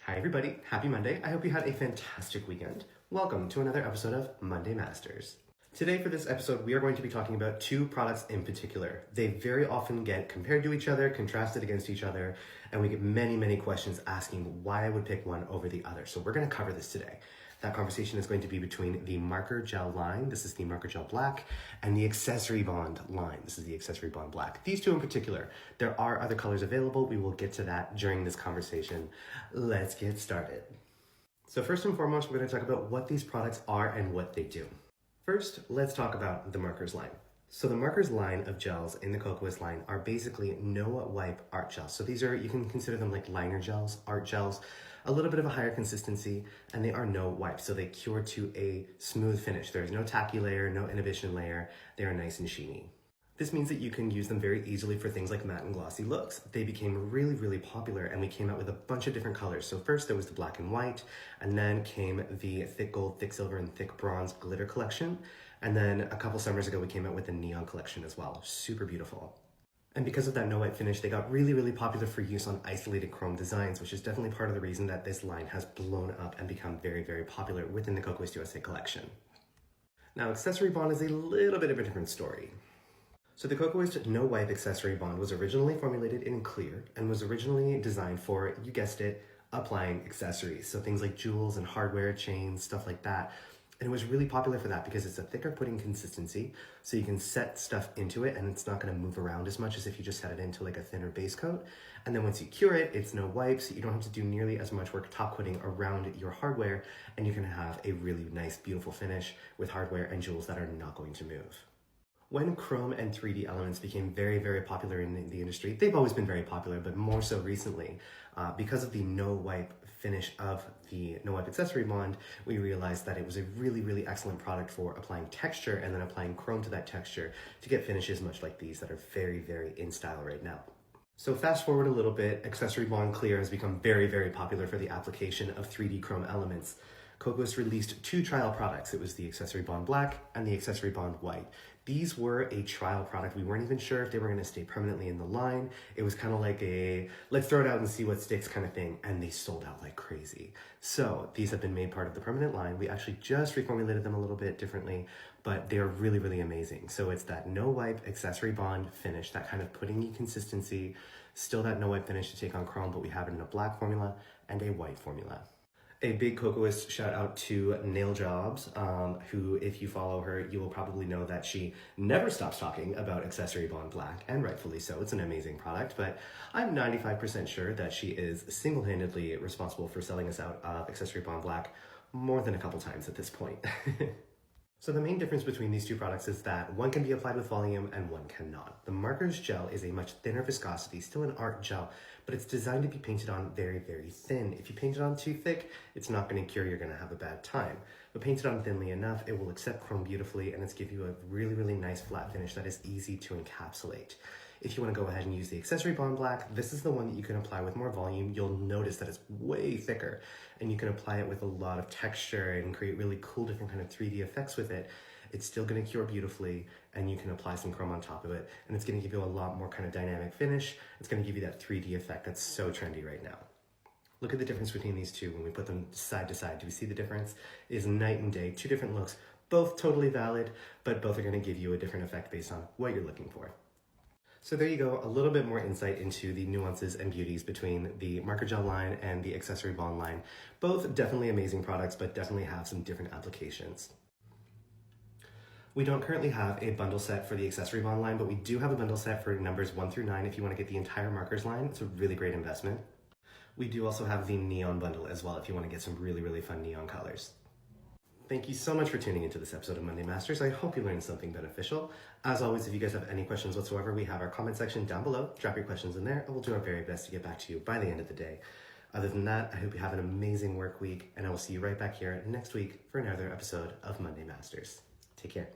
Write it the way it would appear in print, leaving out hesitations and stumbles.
Hi everybody, happy Monday. I hope you had a fantastic weekend. Welcome to another episode of Monday Masters. Today for this episode, we are going to be talking about two products in particular. They very often get compared to each other, contrasted against each other, and we get many questions asking why I would pick one over the other. So we're going to cover this today. That conversation is going to be between the Marker Gel line, this is the Marker Gel Black, and the Accessory Bond line, this is the Accessory Bond Black. These two in particular. There are other colors available. We will get to that during this conversation. Let's get started. So first and foremost, we're going to talk about what these products are and what they do. First, let's talk about the Markers line. So the Markers line of gels in the Kokoist line are basically no-wipe art gels. So these are, you can consider them like liner gels, art gels, a little bit of a higher consistency, and they are no-wipe. So they cure to a smooth finish. There's no tacky layer, no inhibition layer. They are nice and sheeny. This means that you can use them very easily for things like matte and glossy looks. They became really popular, and we came out with a bunch of different colors. So first there was the black and white, and then came the thick gold, thick silver, and thick bronze glitter collection. And then a couple summers ago, we came out with the neon collection as well. Super beautiful. And because of that no-wipe finish, they got really popular for use on isolated chrome designs, which is definitely part of the reason that this line has blown up and become very popular within the Kokoist USA collection. Now, Accessory Bond is a little bit of a different story. So the Kokoist no-wipe Accessory Bond was originally formulated in clear and was originally designed for, you guessed it, applying accessories. So things like jewels and hardware, chains, stuff like that. And it was really popular for that because it's a thicker pudding consistency, so you can set stuff into it and it's not going to move around as much as if you just set it into like a thinner base coat. And then once you cure it, it's no wipes, you don't have to do nearly as much work top coating around your hardware, and you can have a really nice, beautiful finish with hardware and jewels that are not going to move. When chrome and 3D elements became very popular in the industry, they've always been very popular, but more so recently, because of the no-wipe finish of the no-wipe Accessory Bond, we realized that it was a really excellent product for applying texture and then applying chrome to that texture to get finishes much like these that are very in style right now. So fast forward a little bit, Accessory Bond Clear has become very popular for the application of 3D chrome elements. Kokoist released two trial products. It was the Accessory Bond Black and the Accessory Bond White. These were a trial product. We weren't even sure if they were going to stay permanently in the line. It was kind of like a, let's throw it out and see what sticks kind of thing, and they sold out like crazy. So these have been made part of the permanent line. We actually just reformulated them a little bit differently, but they are really amazing. So it's that no-wipe Accessory Bond finish, that kind of puddingy consistency, still that no-wipe finish to take on chrome, but we have it in a black formula and a white formula. A big Kokoist shout out to Nail Jobs, who, if you follow her, you will probably know that she never stops talking about Accessory Bond Black, and rightfully so. It's an amazing product, but I'm 95% sure that she is single-handedly responsible for selling us out of Accessory Bond Black more than a couple times at this point. So the main difference between these two products is that one can be applied with volume and one cannot. The Markers gel is a much thinner viscosity, still an art gel, but it's designed to be painted on very thin. If you paint it on too thick, it's not going to cure, you're going to have a bad time. But paint it on thinly enough, it will accept chrome beautifully, and it's give you a really nice flat finish that is easy to encapsulate. If you want to go ahead and use the Accessory Bond Black, this is the one that you can apply with more volume. You'll notice that it's way thicker, and you can apply it with a lot of texture and create really cool different kind of 3D effects with it. It's still going to cure beautifully, and you can apply some chrome on top of it, and it's going to give you a lot more kind of dynamic finish. It's going to give you that 3D effect that's so trendy right now. Look at the difference between these two when we put them side to side. Do we see the difference? It is night and day, two different looks, both totally valid, but both are going to give you a different effect based on what you're looking for. So there you go, a little bit more insight into the nuances and beauties between the Marker Gel line and the Accessory Bond line. Both definitely amazing products, but definitely have some different applications. We don't currently have a bundle set for the Accessory Bond line, but we do have a bundle set for numbers 1 through 9 if you want to get the entire Markers line. It's a really great investment. We do also have the neon bundle as well if you want to get some really fun neon colors. Thank you so much for tuning into this episode of Monday Masters. I hope you learned something beneficial. As always, if you guys have any questions whatsoever, we have our comment section down below. Drop your questions in there, and we'll do our very best to get back to you by the end of the day. Other than that, I hope you have an amazing work week, and I will see you right back here next week for another episode of Monday Masters. Take care.